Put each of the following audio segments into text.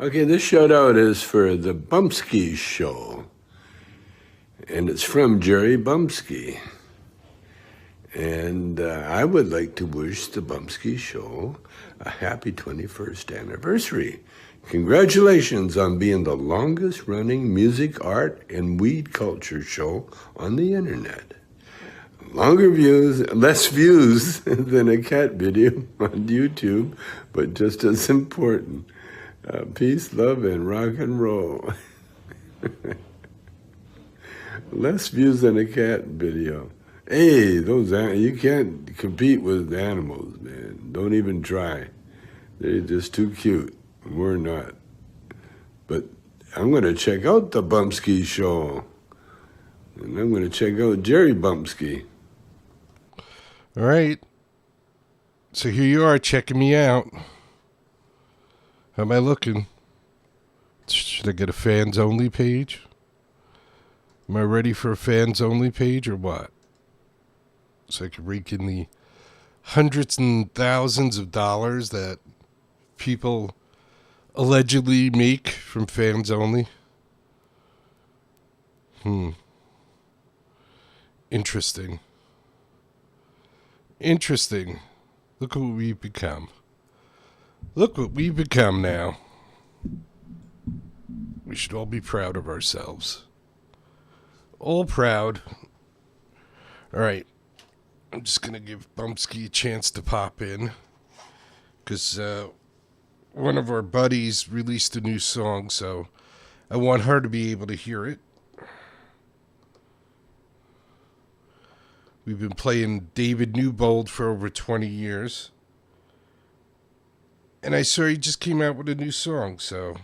Okay, this shout out is for the Bumpskey show, and it's from Jerry Bumpskey. And I would like to wish the Bumpskey show a happy 21st anniversary. Congratulations on being the longest running music, art, and weed culture show on the internet. Longer views, less views than a cat video on YouTube, but just as important. Peace, love, and rock and roll. Less views than a cat video. Hey, you can't compete with animals, man. Don't even try. They're just too cute. We're not. But I'm going to check out the Bumpskey show. And I'm going to check out Jerry Bumpskey. All right. So here you are checking me out. How am I looking? Should I get a fans only page? Am I ready for a fans only page or what? So I can rake in the hundreds and thousands of dollars that people allegedly make from fans only. Interesting. Look what we've become. Look what we've become now. We should all be proud of ourselves. All proud. All right. I'm just going to give Bumpskey a chance to pop in. Because one of our buddies released a new song, so I want her to be able to hear it. We've been playing David Newbold for over 20 years. And I saw he just came out with a new song, so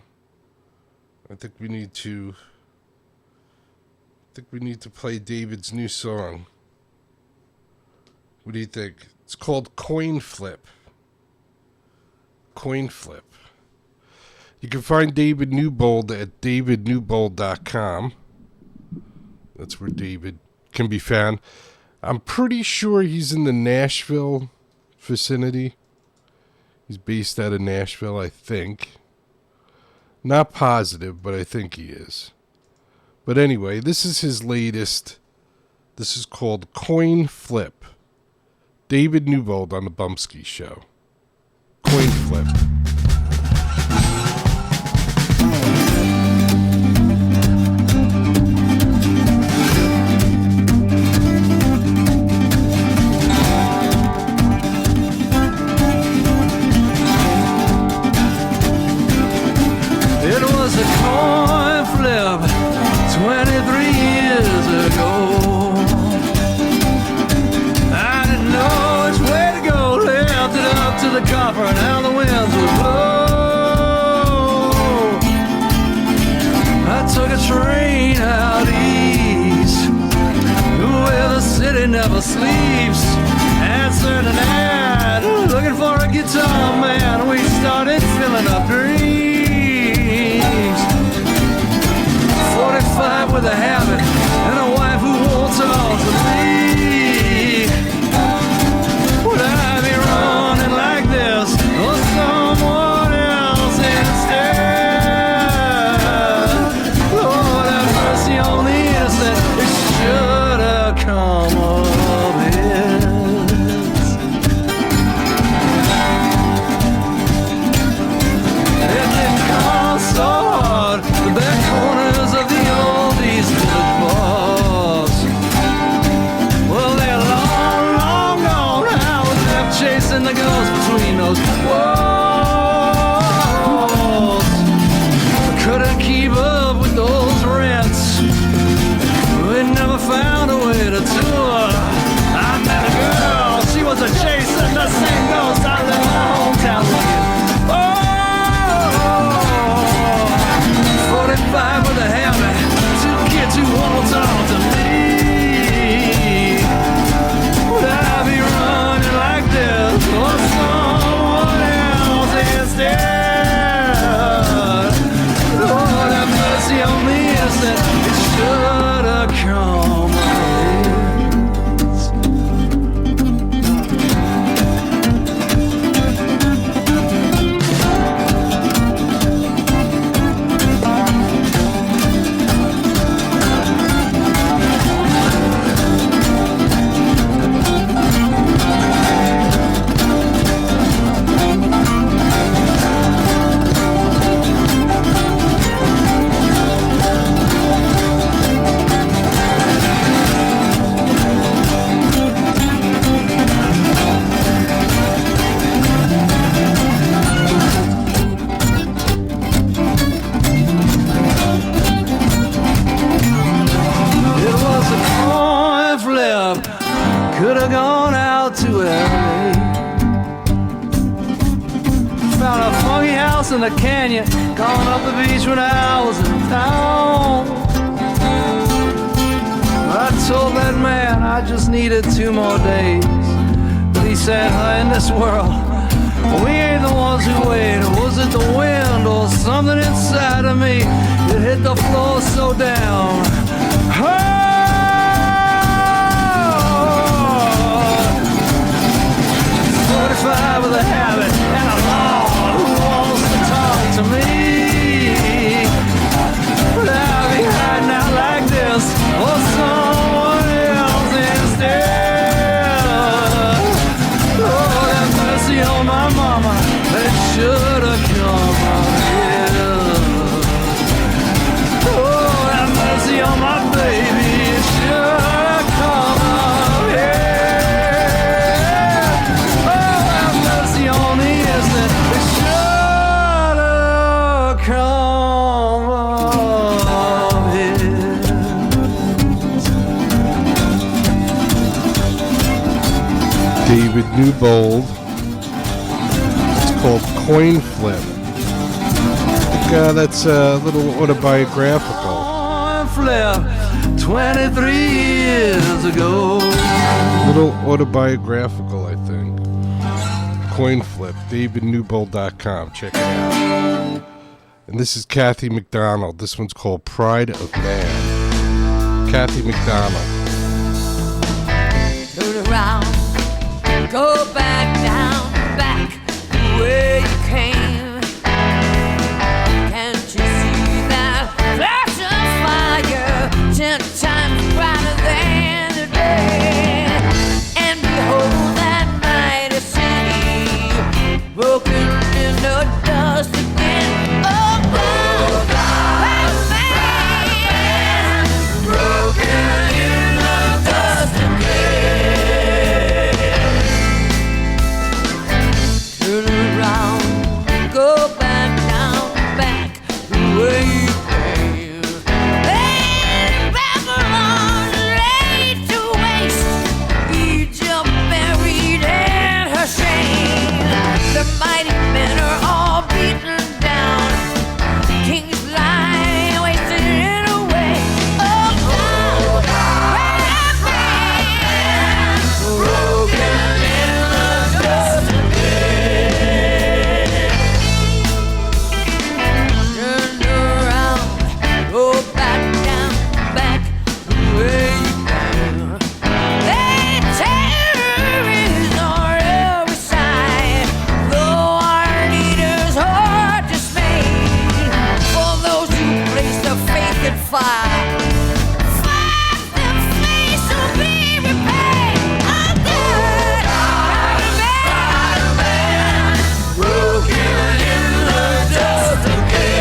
I think we need to play David's new song. What do you think? It's called Coin Flip. Coin Flip. You can find David Newbold at davidnewbold.com. That's where David can be found. I'm pretty sure he's in the Nashville vicinity. He's based out of Nashville, I think. Not positive, but I think he is. But anyway, this is his latest. This is called Coin Flip. David Newbold on the Bumpskey Show. Coin Flip. It was a coin flip 23 years ago. I didn't know which way to go, left it up to the copper and how the winds would blow. I took a train out east, where the city never sleeps. Answered an ad, looking for a guitar man. We started filling up dreams. 45 with a habit and a wife who wants it all to leave. Would I be running like this or someone else instead? Lord have mercy on the innocent. It should have come of it. in the canyon, gone up the beach when I was in town. I told that man I just needed 2 more days. But he said, in this world, we ain't the ones who wait. Was it the wind or something inside of me that hit the floor so down? Oh! 45 with a habit and a law who wants to talk to me. But I'll be hiding out like this or someone else instead. Oh, have mercy on my mama, that should have come out here. Oh, have mercy on my baby, it should have come out here. On the instant, it should have come up here. David Newbold. It's called Coin Flip. That's a little autobiographical. Coin flip 23 years ago. Little autobiographical, I think. Coin Flip, davidnewbold.com. Check it out. And this is Kathy McDonald. This one's called Pride of Man. Kathy McDonald. Turn around, go back down, back where you came. Can't you see that flash of fire 10 times brighter than the day? And behold that mighty city broken in the dust again. Oh, God, man, broken in the dust again. Turn around, go back down, back where you came. Let Babylon laid to waste, Egypt buried in her shame. The mighty men are all beaten down, kings lie wasted away. Oh, God, man, broken in the dust again. Turn around, go back down, back where you came. They terrorize on every side, though our leaders are dismayed. For those who place their faith in fire, fight them fleas to be repaid. Oh, God, man, broken in the dust again.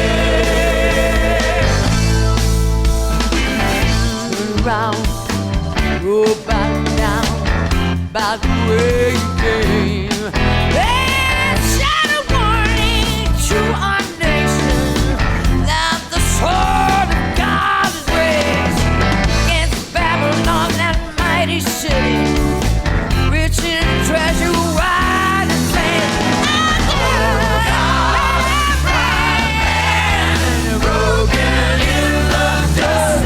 Turn around, go back down, back where you came. Let's shout a warning to our nation that the sword of God is raised against Babylon, that mighty city, rich in treasure, wide and famed. Broken in the dust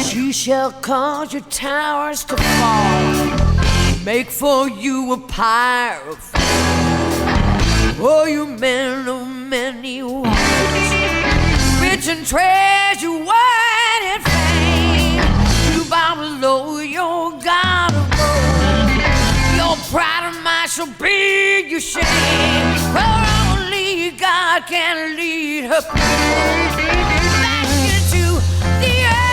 She shall cause your towers to fall, make for you a pyre of fire. Oh, you men of many waters, rich in treasure, wine and fame, you bow below your God of gold. Your pride and might shall be your shame, for only God can lead her back into the earth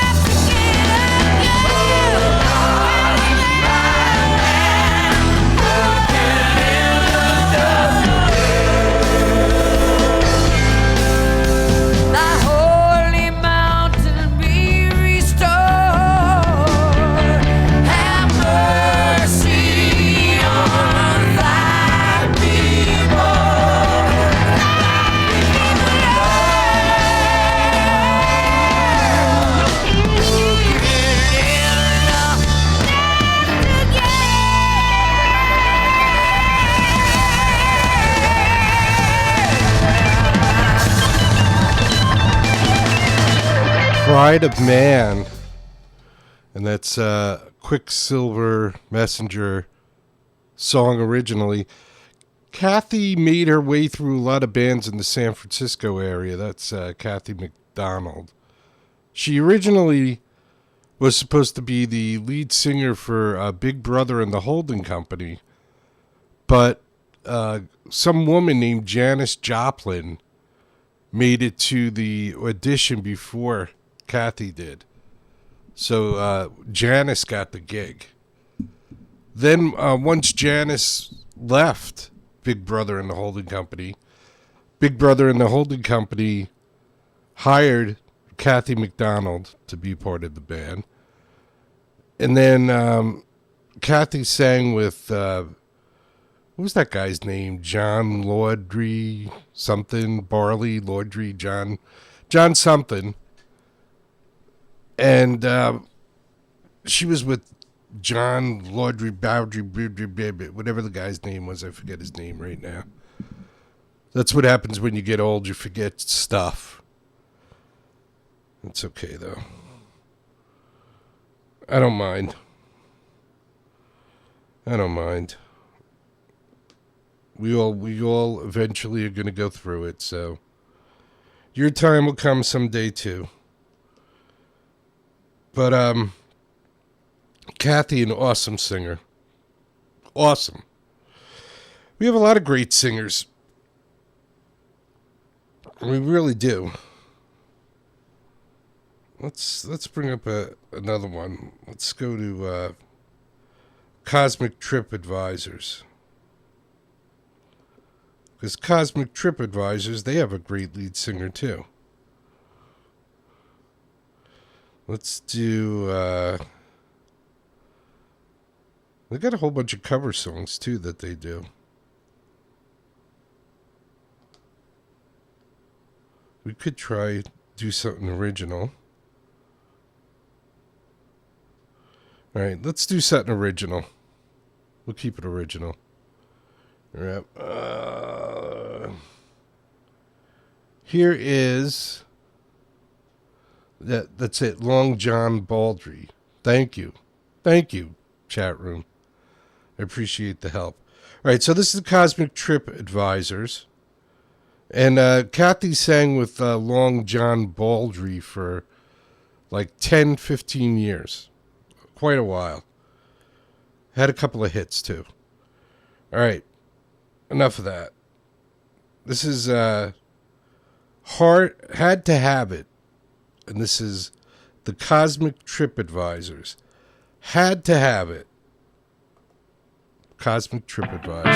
thy holy mountain be restored. Have mercy on thy people. Pride of Man, and that's Quicksilver Messenger song originally. Kathy made her way through a lot of bands in the San Francisco area. That's Kathy McDonald. She originally was supposed to be the lead singer for Big Brother and the Holding Company, but some woman named Janis Joplin made it to the audition before Kathy did. So Janis got the gig. Then once Janis left Big Brother and the Holding Company, Big Brother and the Holding Company hired Kathy McDonald to be part of the band. And then Kathy sang with, what was that guy's name? John Laudry something, Barley, Laudry, John something. And she was with John Laudry, Bowdry, whatever the guy's name was. I forget his name right now. That's what happens when you get old. You forget stuff. It's okay, though. I don't mind. We all eventually are going to go through it, so your time will come someday, too. But, Kathy, an awesome singer. Awesome. We have a lot of great singers. We really do. Let's bring up another one. Let's go to Cosmic Trip Advisors. Because Cosmic Trip Advisors, they have a great lead singer, too. Let's do, they got a whole bunch of cover songs, too, that they do. We could do something original. All right, let's do something original. We'll keep it original. All right. Here is... That's it. Long John Baldry. Thank you, chat room. I appreciate the help. All right, so this is the Cosmic Trip Advisors. And Kathy sang with Long John Baldry for like 10, 15 years. Quite a while. Had a couple of hits, too. All right, enough of that. This is Had to Have It. And this is the Cosmic Trip Advisors. Had to Have It. Cosmic Trip Advisors.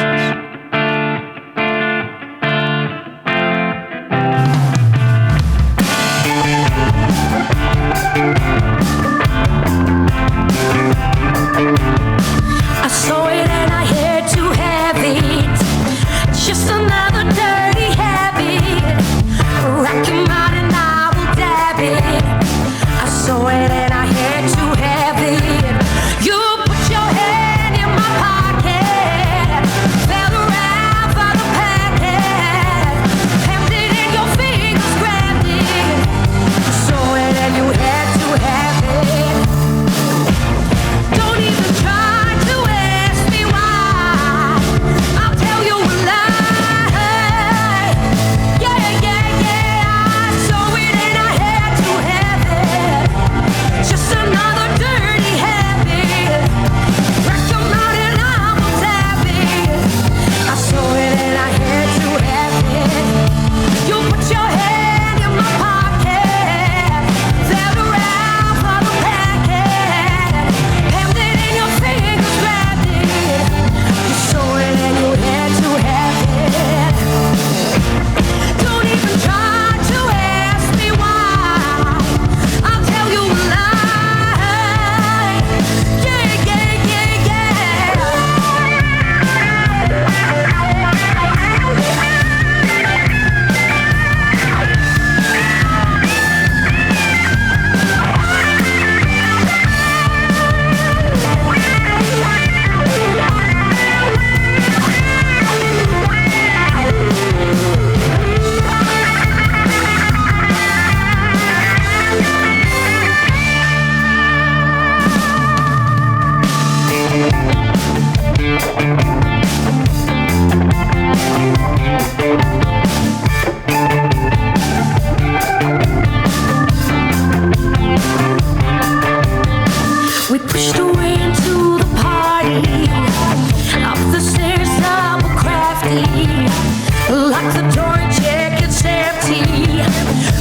I saw it and I had to have it. Just another dirty habit. Rock him out and I will dab it. I saw it and I had to have it. You put your hand in my pocket. Felt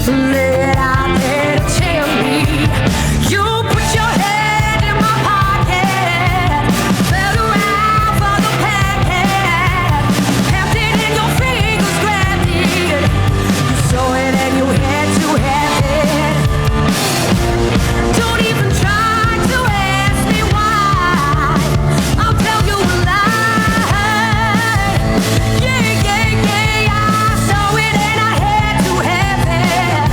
Lay it out there, tell me. You put your head in my pocket, fell around for the packet, kept it in your fingers, grabbed it. You saw it and you had to have it. Don't even try to ask me why. I'll tell you a lie. Yeah, yeah, yeah, I saw it and I had to have it.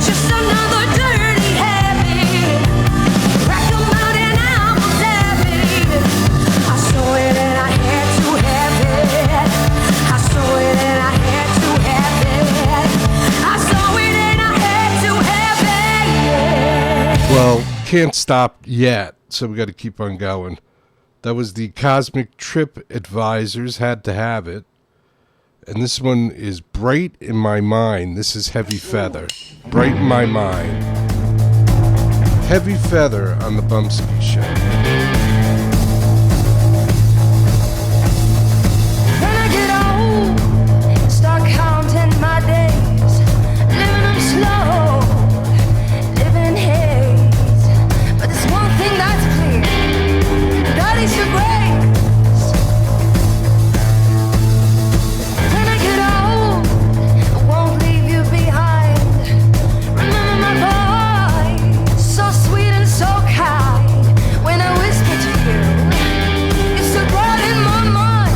Just another dirty habit. Crack 'em out and I was having. I saw it and I had to have it. I saw it and I had to have it. I saw it and I had to have it. Well, can't stop yet, so we got to keep on going. That was the Cosmic Trip Advisors, Had to Have It. And this one is Bright in My Mind. This is Heavy Feather. Bright in My Mind. Heavy Feather on the Bumpskey Show. When I get old, start counting my days, living them slow, living in haze. But there's one thing that's clear, God is your grace. When I get old, I won't leave you behind. Remember my voice, so sweet and so kind. When I whisper to you, it's so bright in my mind.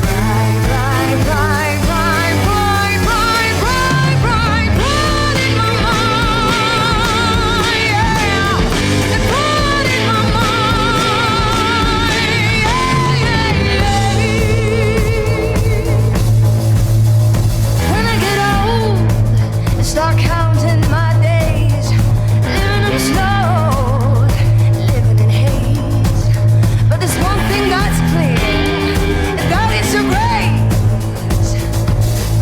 Bright, bright, bright, bright, bright, bright, bright, bright, bright in my mind. Yeah, it's bright in my mind. Yeah, yeah, yeah. When I get old, I start counting my days, living them slow, living in haze. But there's one thing that's clear, and God is your grace.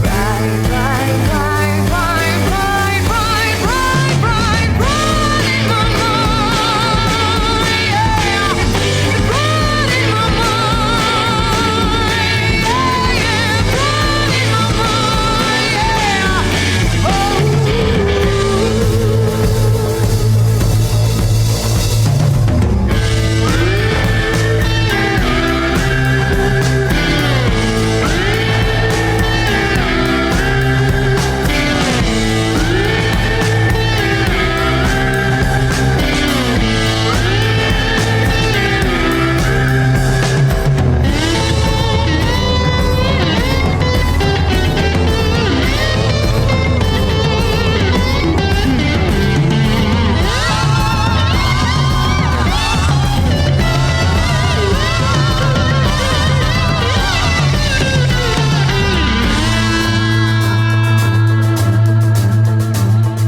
Bright, bright, bright, bright, bright, bright, bright, bright, bright in my mind. Yeah, bright in my mind. Yeah, yeah, bright in my mind. Yeah. Oh.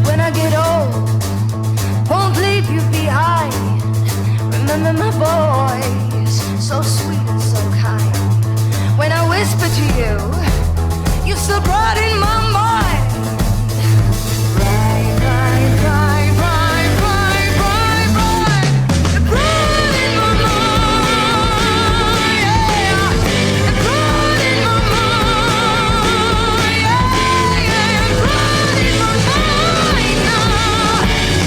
When I get old, won't leave you behind. Remember my voice, so sweet and so kind. When I whisper to you, you're so bright in my mind. Bright, bright, bright, bright, bright, bright, bright. Bright in my mind. Yeah, bright in my mind. Yeah, yeah, bright in my mind now.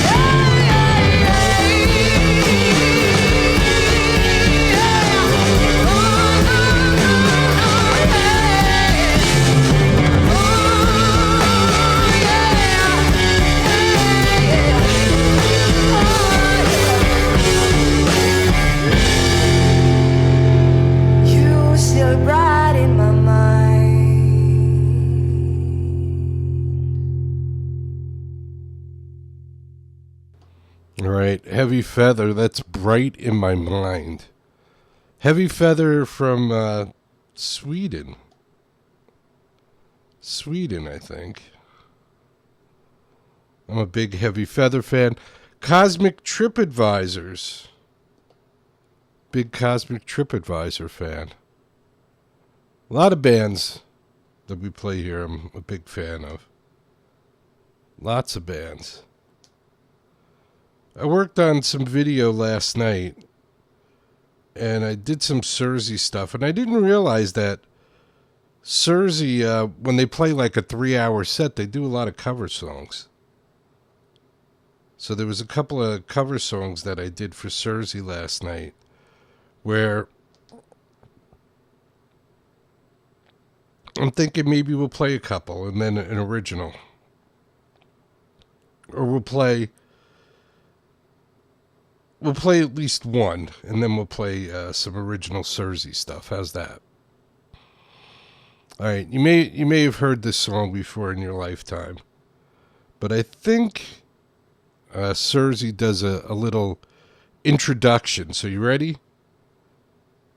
Yeah, yeah, You still bright in my mind. All right, Heavy Feather, that's Bright in My Mind. Heavy Feather from Sweden. Sweden, I think. I'm a big Heavy Feather fan. Cosmic Trip Advisors. Big Cosmic Trip Advisor fan. A lot of bands that we play here I'm a big fan of. Lots of bands. I worked on some video last night, and I did some Surzy stuff, and I didn't realize that Surzy, when they play like a 3-hour set, they do a lot of cover songs. So there was a couple of cover songs that I did for Surzy last night where I'm thinking maybe we'll play a couple and then an original. Or we'll play at least one and then we'll play some original Surzy stuff. How's that? All right, you may have heard this song before in your lifetime, but I think Surzy does a little introduction. So you ready?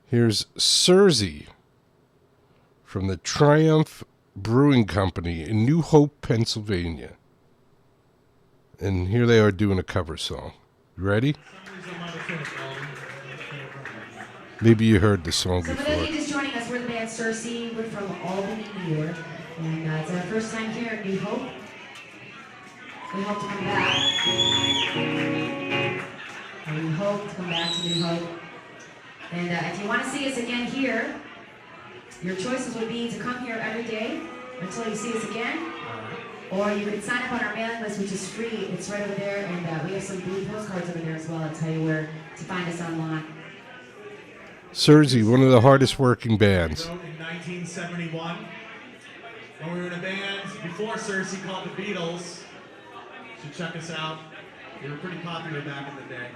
Here's Surzy from the Triumph Brewing Company in New Hope, Pennsylvania. And here they are doing a cover song. You ready? Maybe you heard the song So before. for those of you just joining us, we're the band Surzy. We're from Albany, New York. And it's our first time here at New Hope. We hope to come back. And we hope to come back to New Hope. And if you want to see us again here, your choices would be to come here every day until you see us again. Or you could sign up on our mailing list, which is free. It's right over there. And we have some blue postcards over there as well. I'll tell you where to find us online. Surzy, one of the hardest working bands. Wrote in 1971 when we were in a band before Surzy called the Beatles. You should check us out. We were pretty popular back in the day.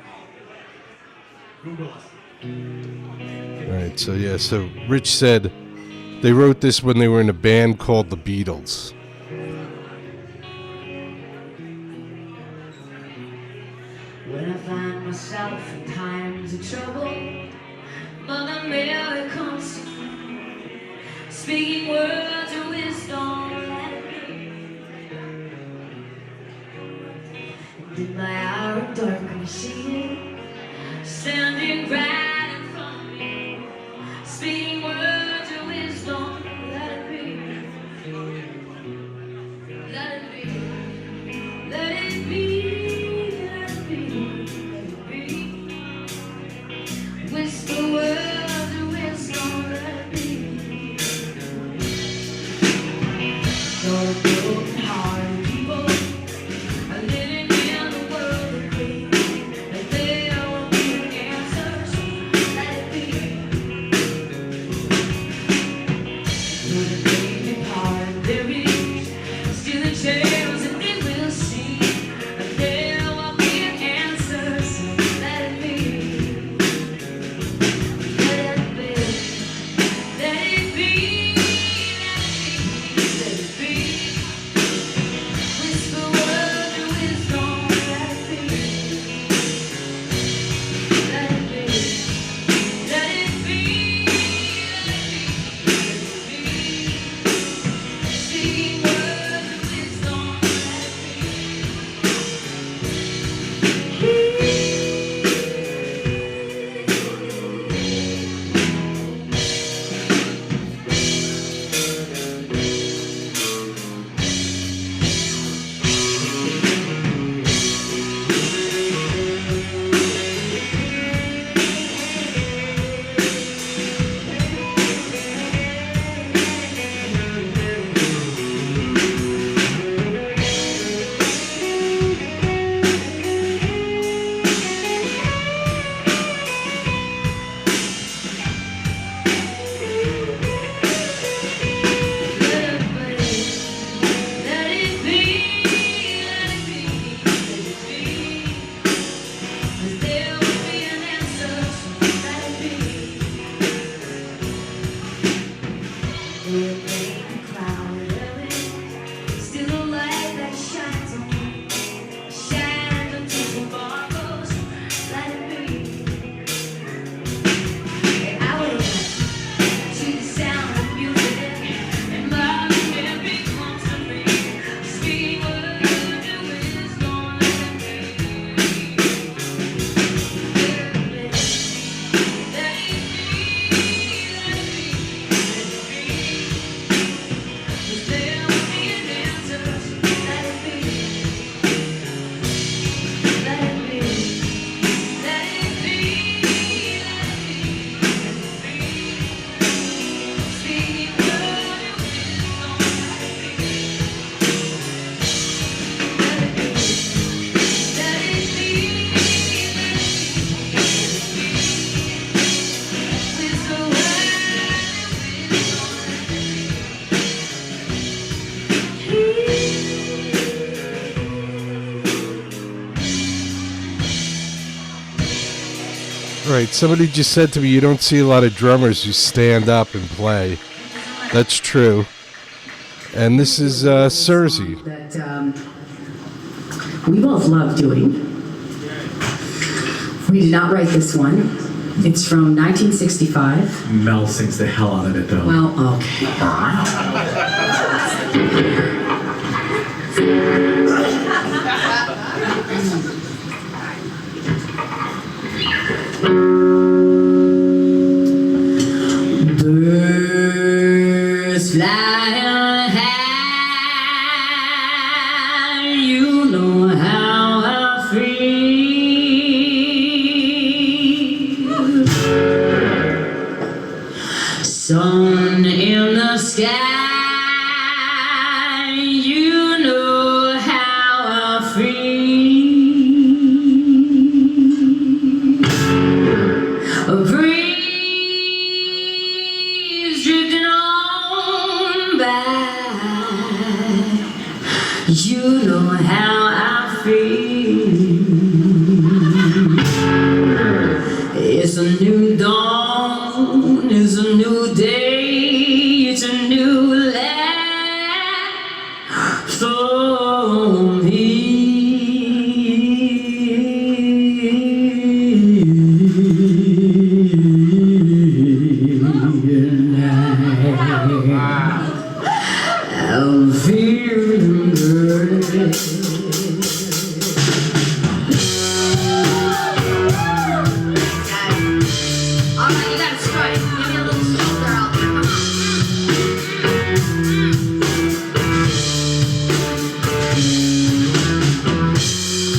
Google us. All right, so Rich said they wrote this when they were in a band called the Beatles. When I find myself in times of trouble, Mother Mary comes to me, speaking words of wisdom. And in my hour of darkness, she is standing right in front of me, speaking words of wisdom. Let it be, let it be, let it be. Whisper words of wisdom, let it be. So broken-hearted people are living in a world of pain, and there won't be an answer, so let it be. Through the breaking heart, there is still a chance that they will see, and there won't be an answer, so let it be. right. Somebody just said to me, you don't see a lot of drummers who stand up and play. That's true. And this is Cersei. That we both love doing. We did not write this one. It's from 1965. Mel sings the hell out of it, though. Well, okay. Birds flying high, you know how I feel. Sun in the sky, you know how I feel. A breeze drifting on by, you know how I feel. It's a new dawn, it's a new day, it's a new life for me. I'm feeling good. Alright, you gotta strut. Give me a little shoulder out there. Come on.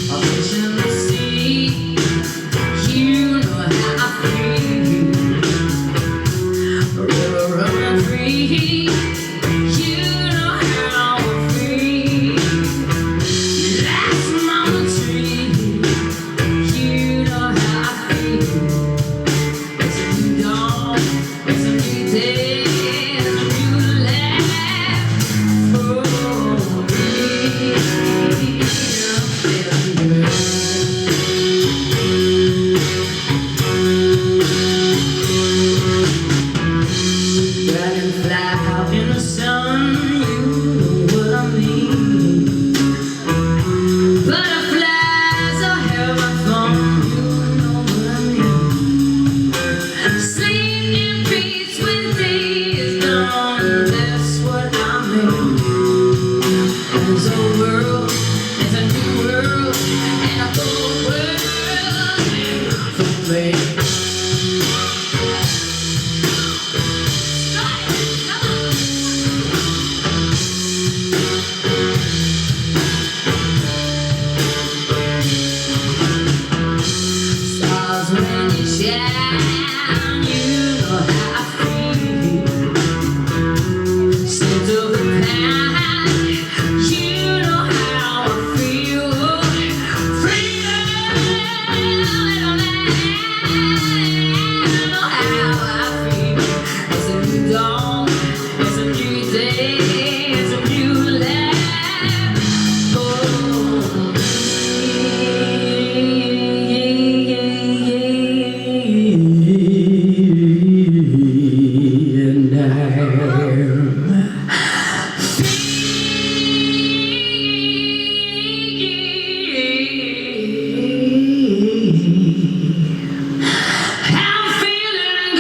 A fish in the sea, you know how I feel. A river running free, you know how I feel. Last mama tree, you know how I feel. It's a new dawn, it's a new day, it's a new life for me. Dragonfly out in the sun, you know what I mean. Butterflies are having fun, you know what I mean. Sleep in peace when day is done, that's what I mean. There's a world, there's a new world, and a whole world for me. Stars when you shine, you know how I feel. Scent of the pine, you know how I feel. Freedom, little man, you know how I feel. It's a new dawn, it's a new day, it's a new life for me. And I'm feeling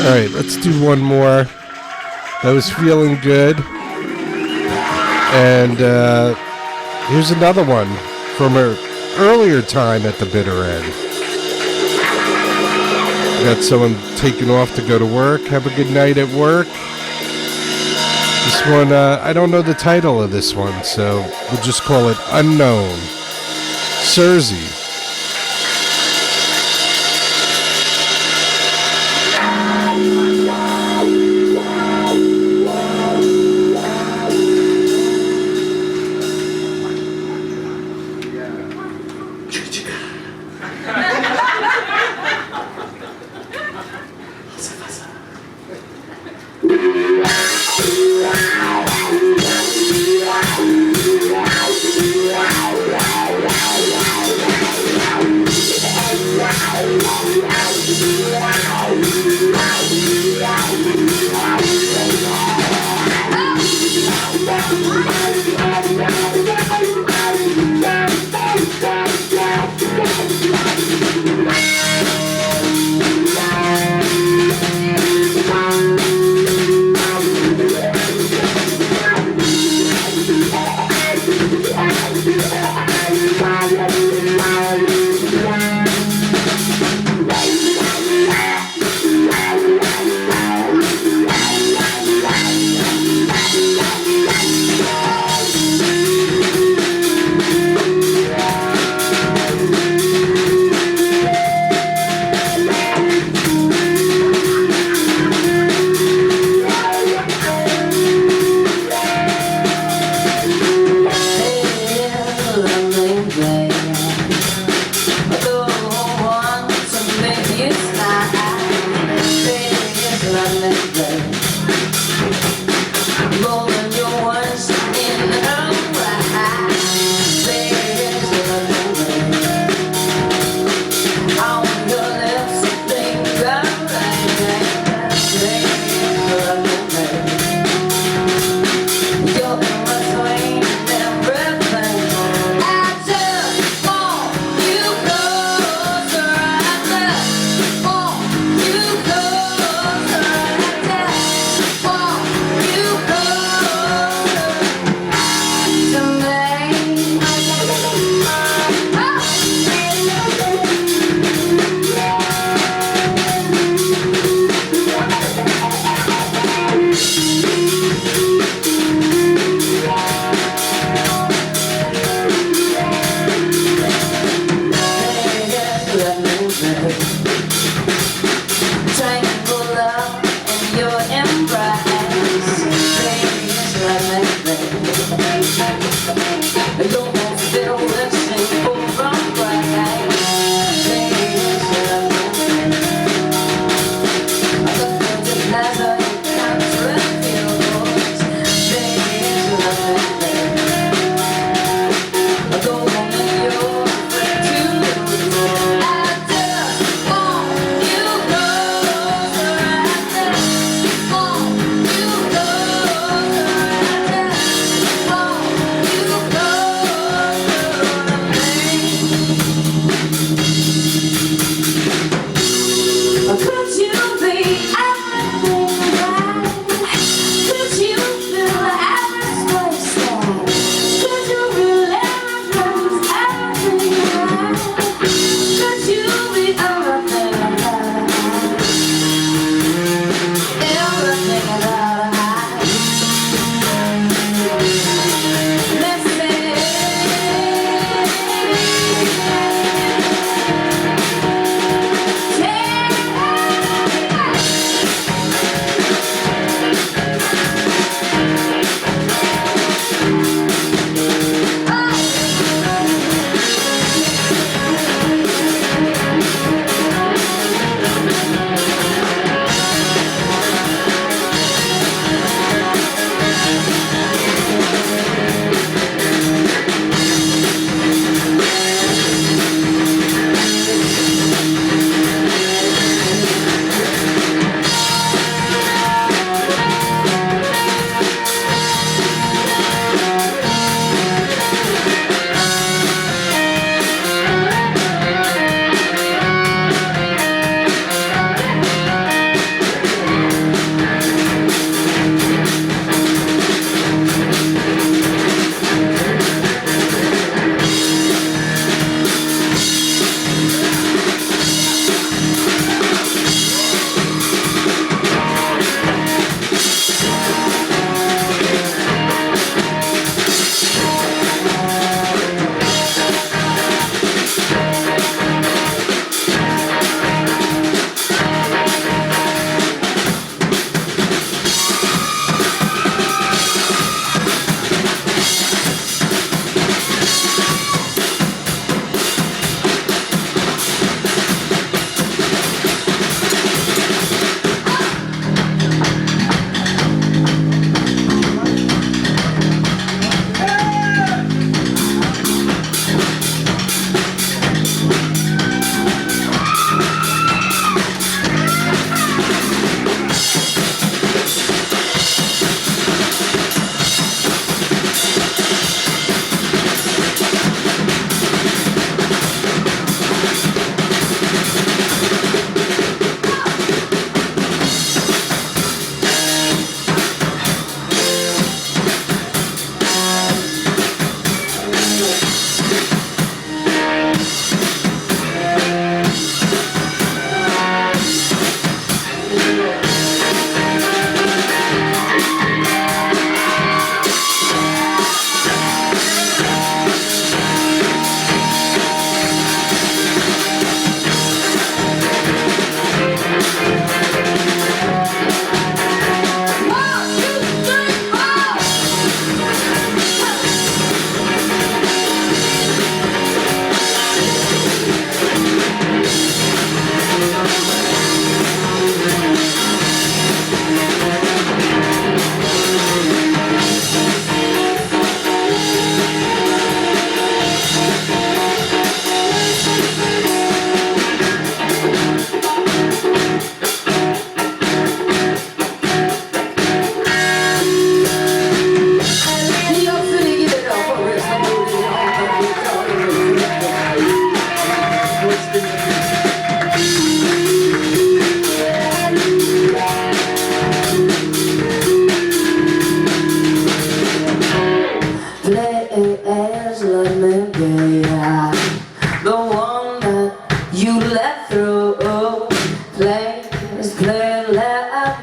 All right, let's do one more. That was feeling good. And here's another one from her earlier time at the bitter end. Got someone taking off to go to work. Have a good night at work. This one, I don't know the title of this one, so we'll just call it Unknown. Cersei.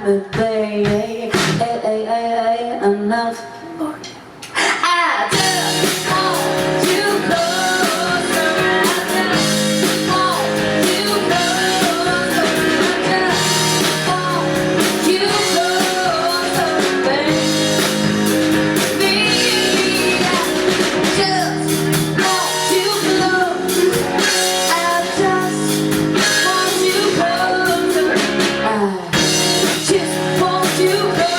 baby, enough. I just want you closer. I just want you closer. I just want you closer, baby. I just want you close. I just want you closer. I just want you closer.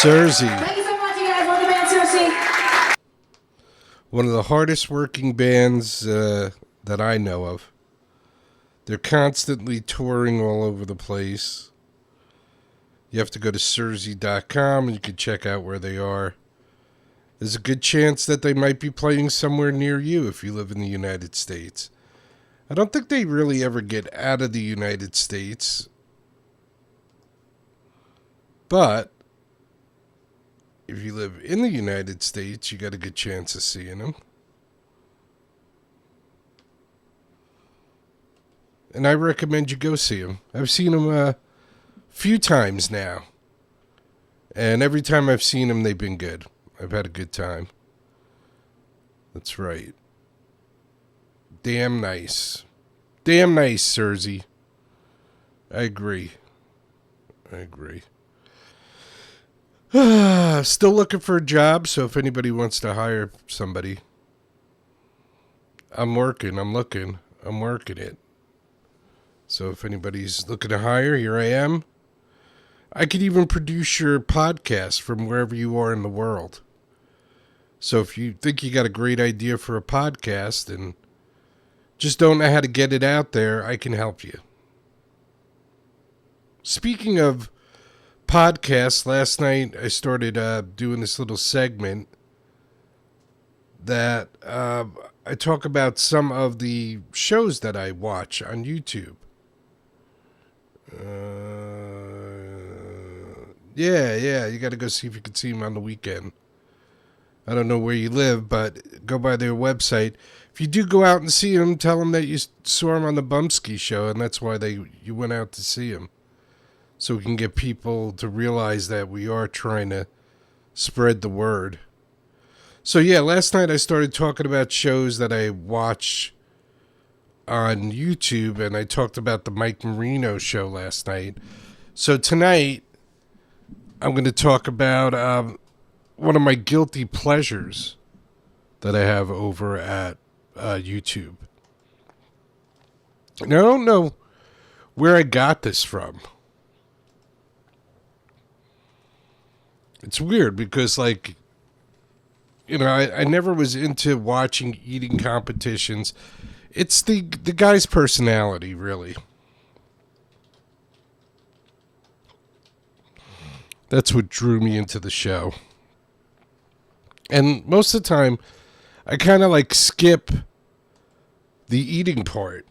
Jersey. Thank you so much, you guys. Love the band, Cersei. One of the hardest working bands that I know of. They're constantly touring all over the place. You have to go to Cersei.com and you can check out where they are. There's a good chance that they might be playing somewhere near you if you live in the United States. I don't think they really ever get out of the United States. But if you live in the United States, you got a good chance of seeing them. And I recommend you go see them. I've seen them a few times now. And every time I've seen them, they've been good. I've had a good time. That's right. Damn nice. Damn nice, Cersei. I agree. Still looking for a job, so if anybody wants to hire somebody, I'm working it. So if anybody's looking to hire, here I am. I could even produce your podcast from wherever you are in the world. So if you think you got a great idea for a podcast and just don't know how to get it out there, I can help you. Speaking of podcasts, last night I started doing this little segment that I talk about some of the shows that I watch on YouTube. Yeah, you got to go see if you can see them on the weekend. I don't know where you live, but go by their website. If you do go out and see them, tell them that you saw them on the Bumpskey show, and that's why you went out to see them. So we can get people to realize that we are trying to spread the word. So yeah, last night I started talking about shows that I watch on YouTube, and I talked about the Mike Marino show last night. So tonight, I'm going to talk about one of my guilty pleasures that I have over at YouTube. And I don't know where I got this from. It's weird because, like, you know, I never was into watching eating competitions. It's the guy's personality, really. That's what drew me into the show. And most of the time, I kind of like skip the eating part.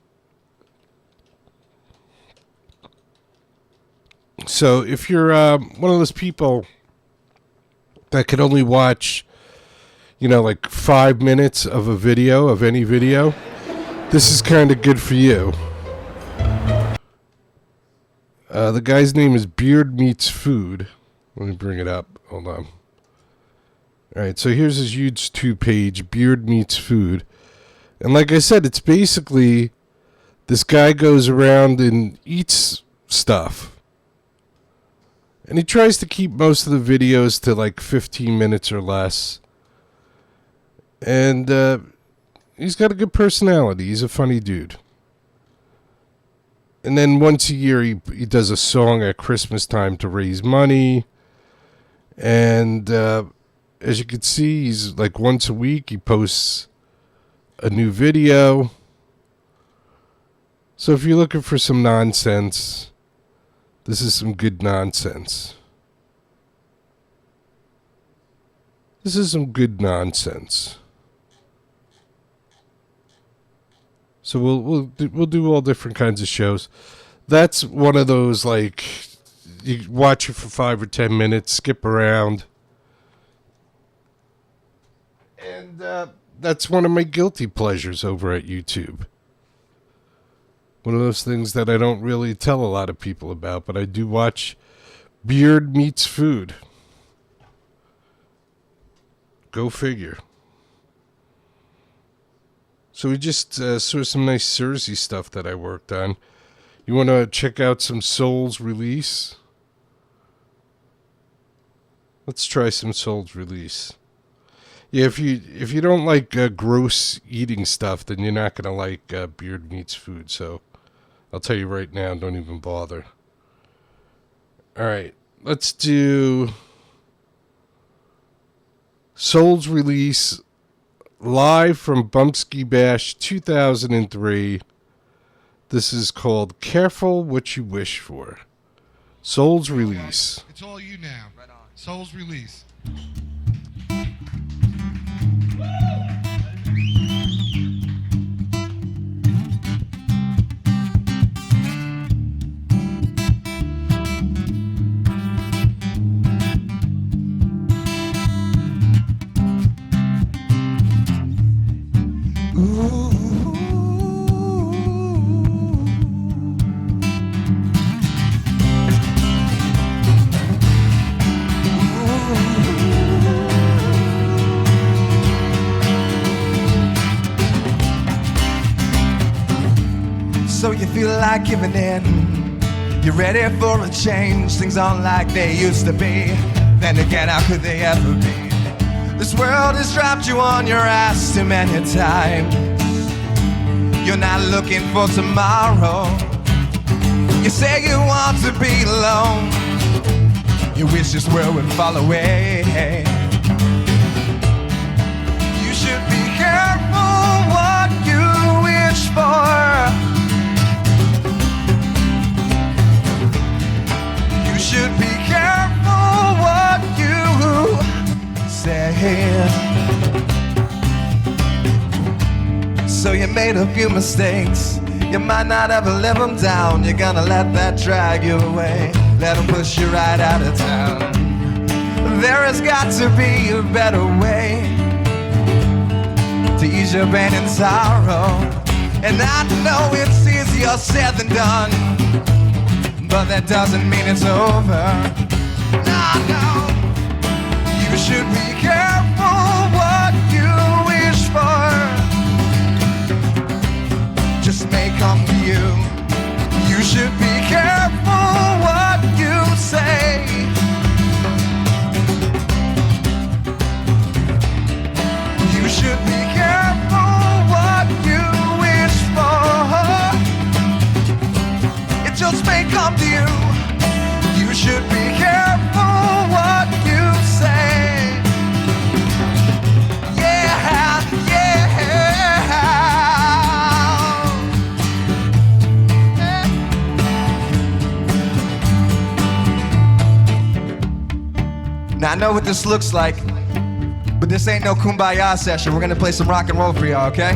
So if you're one of those people that can only watch, you know, like 5 minutes of a video, of any video, this is kind of good for you. The guy's name is Beard Meets Food. Let me bring it up. Hold on. All right, so here's his YouTube page, Beard Meets Food. And like I said, it's basically this guy goes around and eats stuff. And he tries to keep most of the videos to like 15 minutes or less. And he's got a good personality. He's a funny dude. And then once a year, he does a song at Christmas time to raise money. And as you can see, he's like once a week, he posts a new video. So if you're looking for some nonsense, this is some good nonsense. This is some good nonsense. So we'll do all different kinds of shows. That's one of those, like, you watch it for 5 or 10 minutes, skip around. And that's one of my guilty pleasures over at YouTube. One of those things that I don't really tell a lot of people about, but I do watch Beard Meets Food. Go figure. So we just saw some nice Cersei stuff that I worked on. You want to check out some Souls Release? Let's try some Souls Release. Yeah, if you don't like gross eating stuff, then you're not gonna like Beard Meets Food. So I'll tell you right now, don't even bother. All right, let's do Souls Release live from Bumpskey Bash 2003. This is called Careful What You Wish For. Souls Release. It's all you now. Souls Release. So you feel like giving in. You're ready for a change. Things aren't like they used to be. Then again, how could they ever be? This world has dropped you on your ass too many times. You're not looking for tomorrow. You say you want to be alone. You wish this world would fall away. You should be careful what you wish for. You should be careful what you say. So you made a few mistakes. You might not ever live them down. You're gonna let that drag you away. Let them push you right out of town. There has got to be a better way to ease your pain and sorrow. And I know it's easier said than done, but that doesn't mean it's over. No, you should be careful what you wish for. Just may come to you. You should be careful what you say. You should be careful what you wish for. It just may come to you. You should be careful what you say. Yeah, yeah. Now I know what this looks like, but this ain't no kumbaya session. We're gonna play some rock and roll for y'all, okay?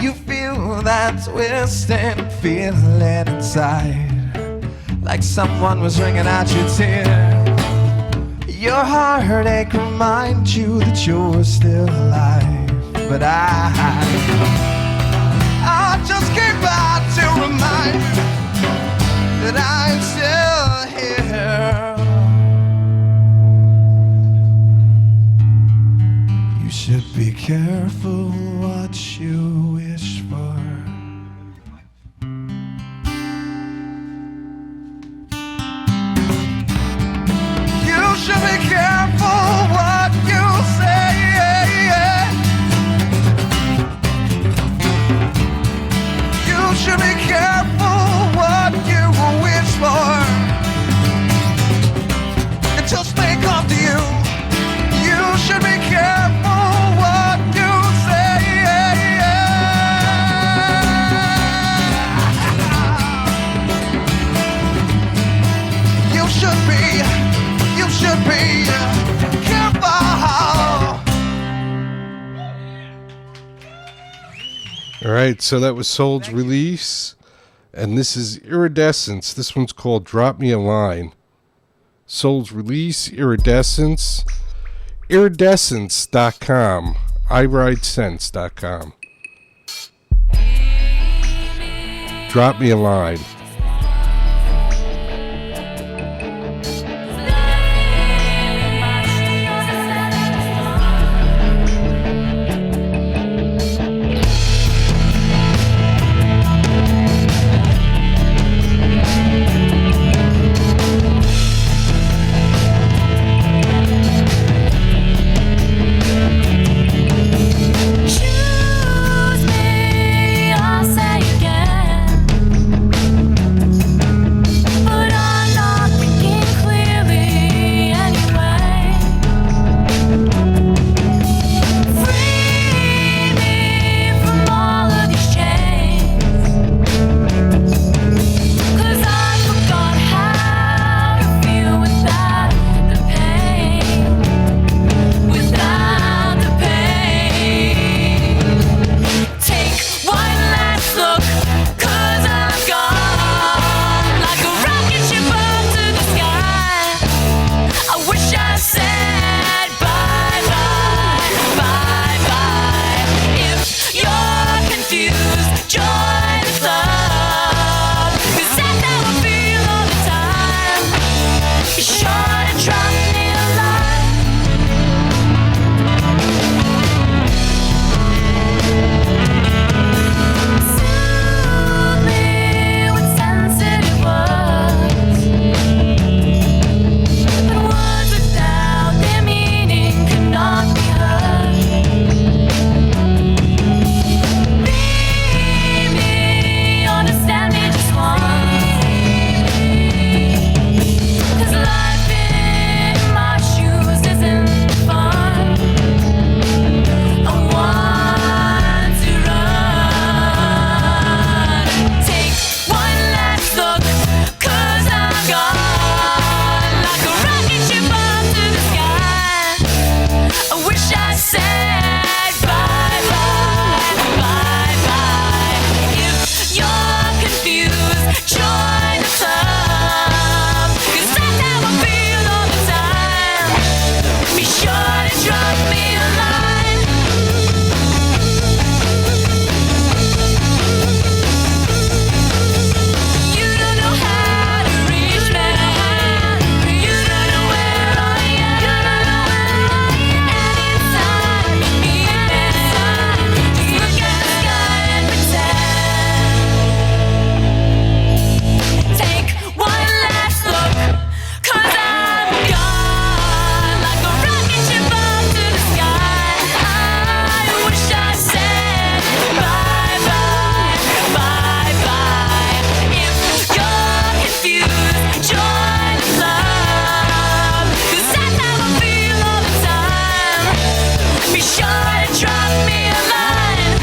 You feel that twisting feeling inside, like someone was wringing out your tear. Your heartache reminds you that you're still alive. But I just came by to remind you that I'm still here. You should be careful what you wish for. You should be careful. All right, so that was Soul's Release, and this is Iridescence. This one's called Drop Me a Line. Soul's Release, Iridescence, iridescence.com, iridesense.com. Drop Me a Line. Choose me, I'll say again. But I'm not thinking clearly anyway. Free me from all of these chains. 'Cause I forgot how to feel without the pain. Without the pain. Take one last look, 'cause I'm gone. Like a rocket ship up to the sky. I wish I said bye bye, bye bye. If you're confused, join the club. 'Cause that's how I feel all the time. Be sure to drop me a line. Soothe me with sensitive words. But words without their meaning cannot be heard. Leave me, understand me just once. 'Cause life in my shoes isn't fun. I want to run. Take one last look, 'cause I'm gone. Like a rocket ship up to the sky. I wish I said bye bye, bye bye. If you're confused, join the club. 'Cause that's how I feel all the time. Be sure to drop me a line. You don't know how to reach me. You don't know where I am. You don't know where I am. Anytime you need me, just look at the sky and pretend. Take one last look, 'cause I'm gone. Like a rocket ship up to the sky. I wish I said bye bye, bye bye. If you're confused, join the club. 'Cause that's how I feel all the time. Be sure to drop me a line.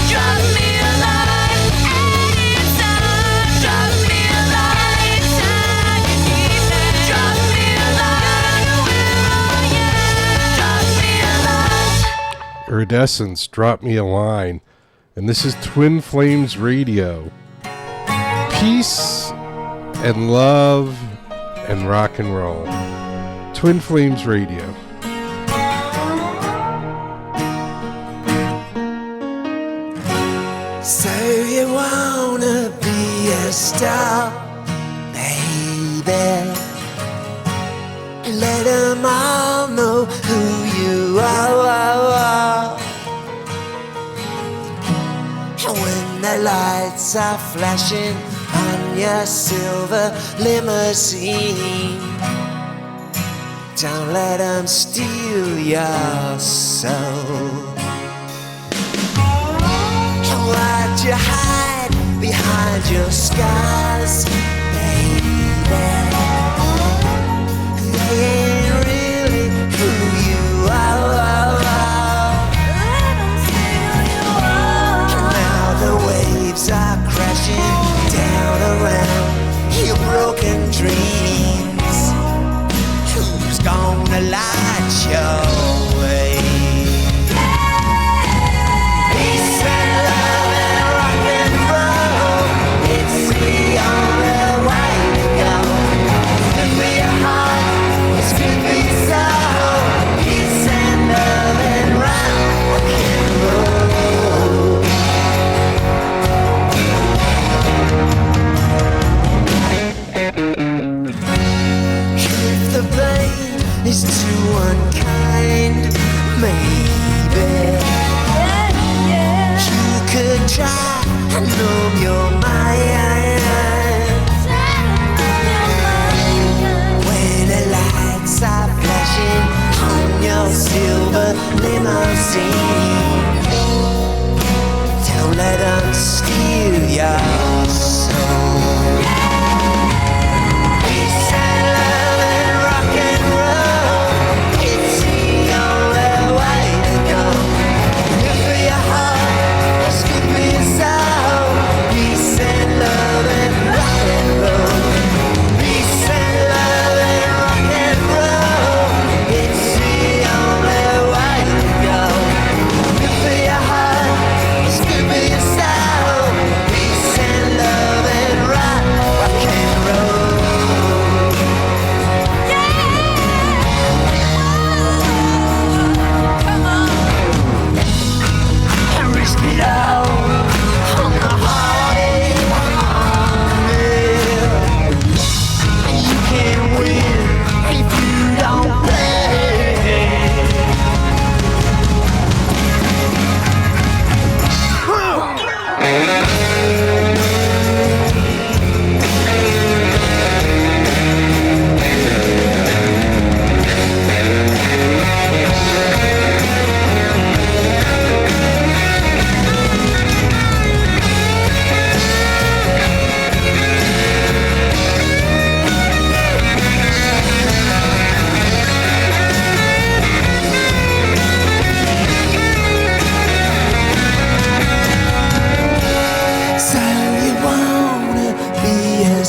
Drop me a line anytime. Drop me a line anytime you need me. Drop me a line where I am. Drop me a line. Iridescence, Drop Me a Line. And this is Twin Flames Radio. Peace and love and rock and roll. Twin Flames Radio. So you wanna be a star, baby? Let them all know who you are. And when the lights are flashing on your silver limousine, don't let them steal your soul. Why'd you hide behind your scars, baby? They ain't really who you are. Now the waves are crashing down around your broken dreams.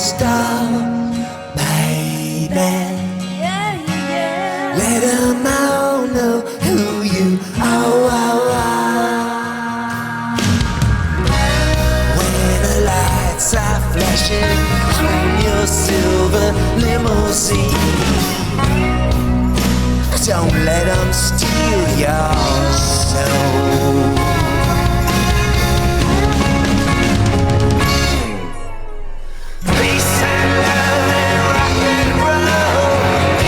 stop, baby. Let 'em all know who you are. When the lights are flashing on your silver limousine, don't let 'em steal your soul. Peace and love and rock and roll,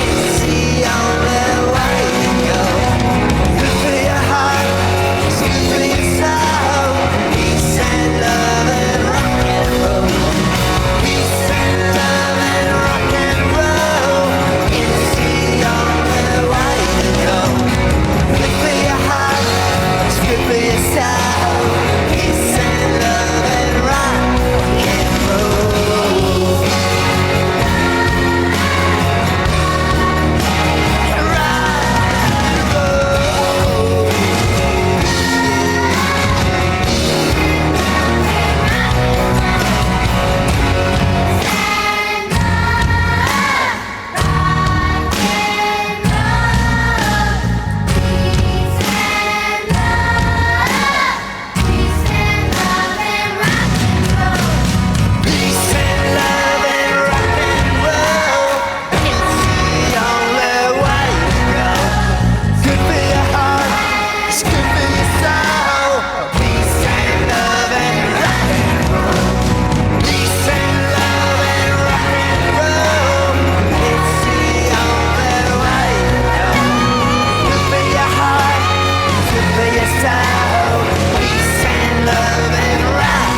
it's the only way to go. Good for your heart, it's good for your soul. Peace and love and rock and roll. Peace and love and rock and roll, it's the only way to go. Good for your heart, it's good for your soul. Peace and love and rock and roll. Peace and love and rock and roll, it's the only way to go. Good for your heart, it's good for your soul. Peace and love and rock and roll. Peace and love and rock and roll, it's the only way to go. Good for your heart, it's good for your soul. Peace and love and rock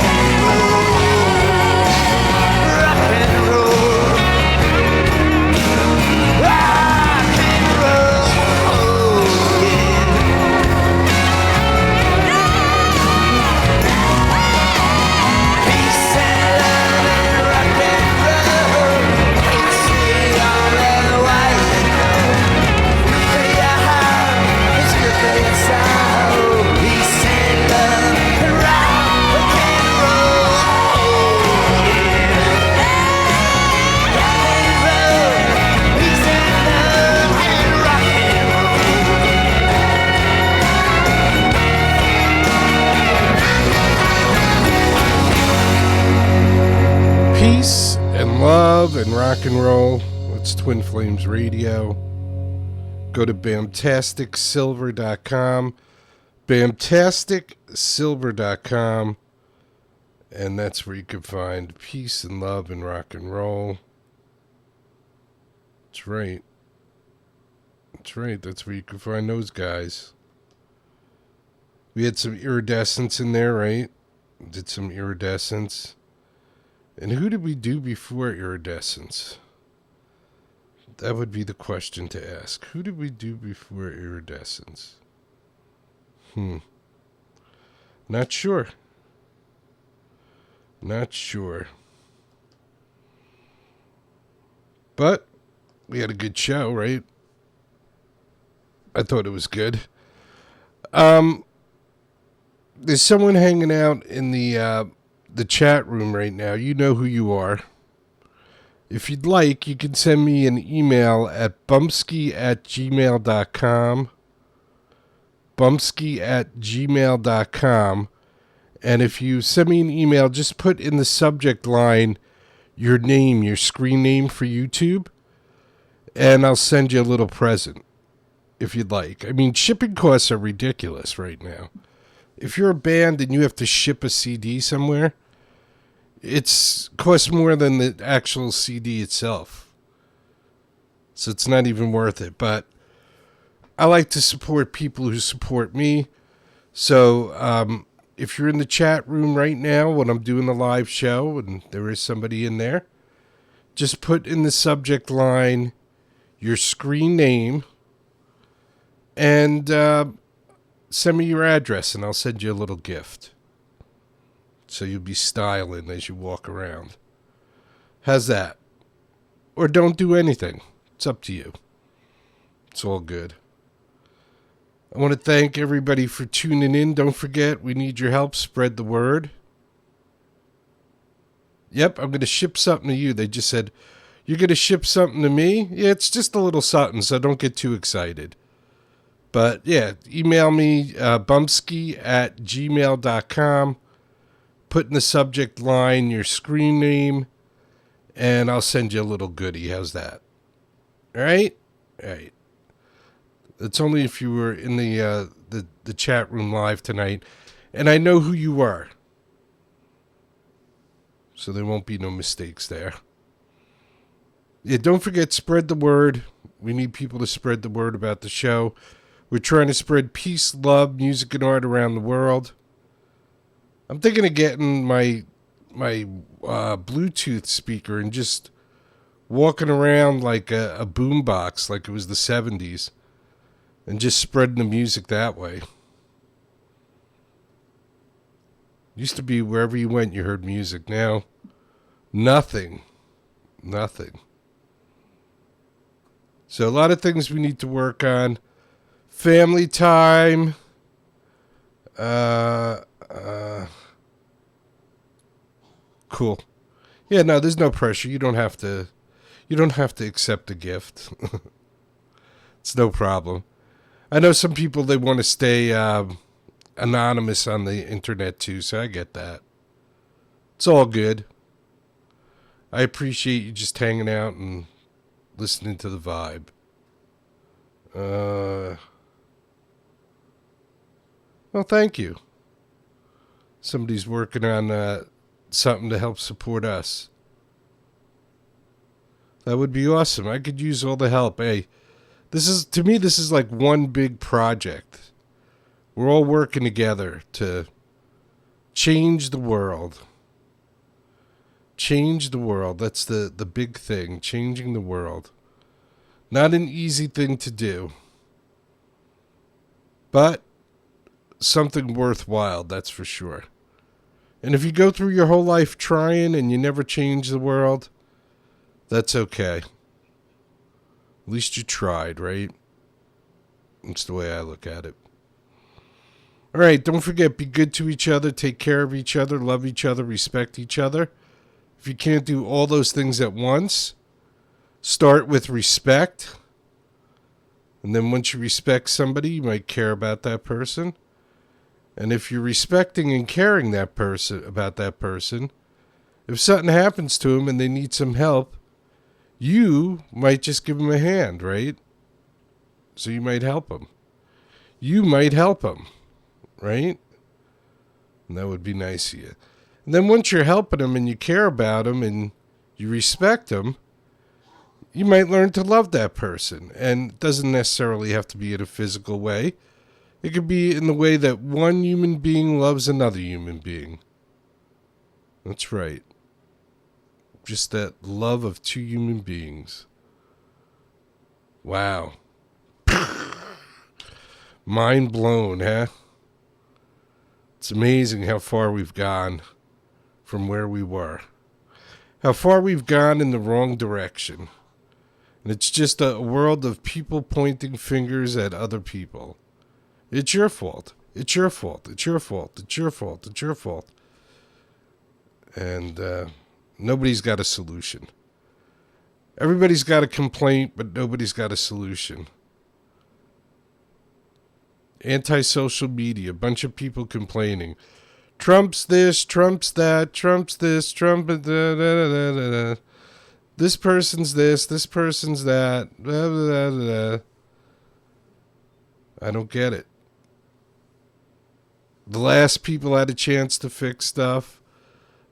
and roll. Rock and roll. Rock and roll. Yeah. Peace and love and rock and roll, it's the only way to go. Good for your heart, it's good for your soul. Peace and love and rock and roll. Yeah. Rock and roll. Peace and love and rock and Peace and love and rock and roll. It's Twin Flames Radio. Go to bamtasticsilver.com. Bamtasticsilver.com. And that's where you can find peace and love and rock and roll. That's right. That's right. That's where you can find those guys. We had some iridescence in there, right? Did some iridescence. And who did we do before iridescence? That would be the question to ask. Who did we do before iridescence? Not sure. Not sure. But we had a good show, right? I thought it was good. There's someone hanging out in the chat room right now. You know who you are. If you'd like, you can send me an email at bumpskey@gmail.com. Bumpskey@gmail.com. And if you send me an email, just put in the subject line your name, your screen name for YouTube, and I'll send you a little present if you'd like. I mean, shipping costs are ridiculous right now. If you're a band and you have to ship a CD somewhere, it's costs more than the actual CD itself. So it's not even worth it. But I like to support people who support me. So if you're in the chat room right now when I'm doing a live show and there is somebody in there, just put in the subject line your screen name and send me your address and I'll send you a little gift. So you'll be styling as you walk around. How's that? Or don't do anything. It's up to you. It's all good. I want to thank everybody for tuning in. Don't forget, we need your help. Spread the word. Yep, I'm going to ship something to you. They just said, you're going to ship something to me? Yeah, it's just a little something, so don't get too excited. But yeah, email me, bumpskey@gmail.com. Put in the subject line your screen name, and I'll send you a little goodie. How's that? All right? All right. It's only if you were in the chat room live tonight, and I know who you are. So there won't be no mistakes there. Yeah, don't forget, spread the word. We need people to spread the word about the show. We're trying to spread peace, love, music, and art around the world. I'm thinking of getting my Bluetooth speaker and just walking around like a boombox, like it was the 70s, and just spreading the music that way. Used to be wherever you went, you heard music. Now, nothing. So a lot of things we need to work on. Family time. Cool. Yeah, no, there's no pressure. You don't have to accept a gift. It's no problem. I know some people, they want to stay anonymous on the internet too, so I get that. It's all good. I appreciate you just hanging out and listening to the vibe. Well, thank you. Somebody's working on something to help support us. That would be awesome. I could use all the help. Hey, to me, this is like one big project. We're all working together to change the world. Change the world. That's the big thing. Changing the world. Not an easy thing to do. But something worthwhile, that's for sure. And if you go through your whole life trying and you never change the world, that's okay. At least you tried, right? That's the way I look at it. All right, don't forget, be good to each other, take care of each other, love each other, respect each other. If you can't do all those things at once, start with respect. And then once you respect somebody, you might care about that person. And if you're respecting and caring about that person, if something happens to them and they need some help, you might just give them a hand, right? So you might help them. You might help them, right? And that would be nice of you. And then once you're helping them and you care about them and you respect them, you might learn to love that person. And it doesn't necessarily have to be in a physical way. It could be in the way that one human being loves another human being. That's right. Just that love of two human beings. Wow. Mind blown, huh? It's amazing how far we've gone from where we were. How far we've gone in the wrong direction. And it's just a world of people pointing fingers at other people. It's your fault. It's your fault. It's your fault. It's your fault. It's your fault. And nobody's got a solution. Everybody's got a complaint, but nobody's got a solution. Anti-social media, a bunch of people complaining. Trump's this, Trump's that, Trump's this, Trump, da, da, da, da, da. This person's this person's that, da, da, da, da. I don't get it. The last people had a chance to fix stuff.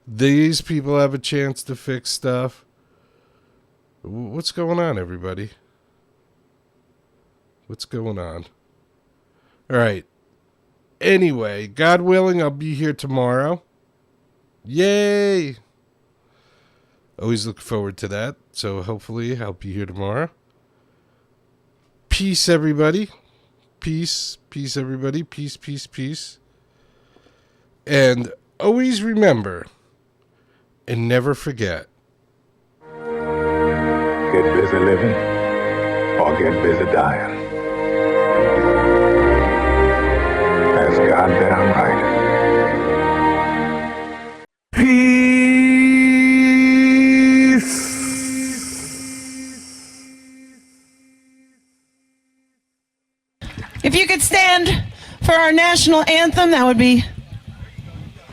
These people have a chance to fix stuff. What's going on, everybody? What's going on? All right. Anyway, God willing, I'll be here tomorrow. Yay! Always look forward to that. So hopefully I'll be here tomorrow. Peace, everybody. Peace. Peace, everybody. Peace, peace, peace. And always remember and never forget. Get busy living or get busy dying. That's goddamn right. Peace. Peace. stand for our national anthem? That would be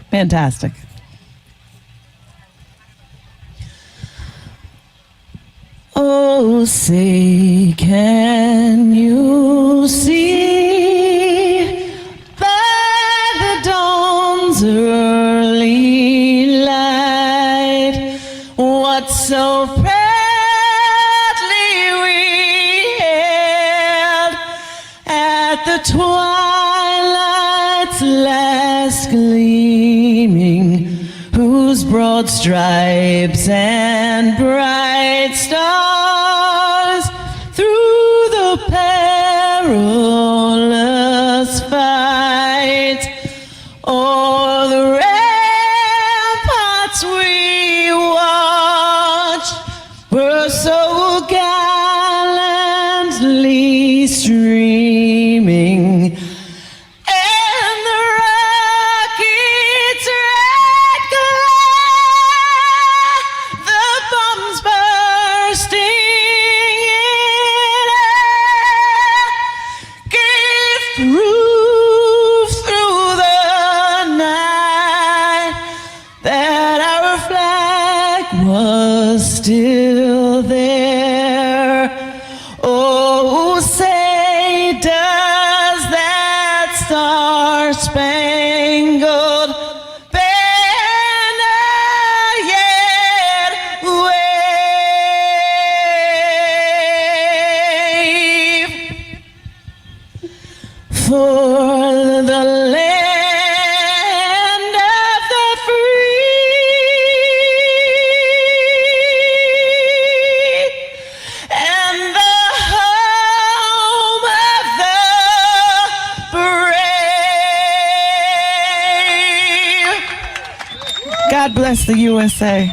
fantastic. Oh, say, can you see by the dawn's early light what so proudly we hailed at the twilight's last gleaming, whose broad stripes and bright stars through the perilous fight o'er the ramparts we watched were so gallantly streaming. And the rocket's red glare, the bombs bursting in air, gave proof through the night that our flag was still there. Oh, say, does that star-spangled banner yet wave for the land of the free and the home of the brave? God bless the USA.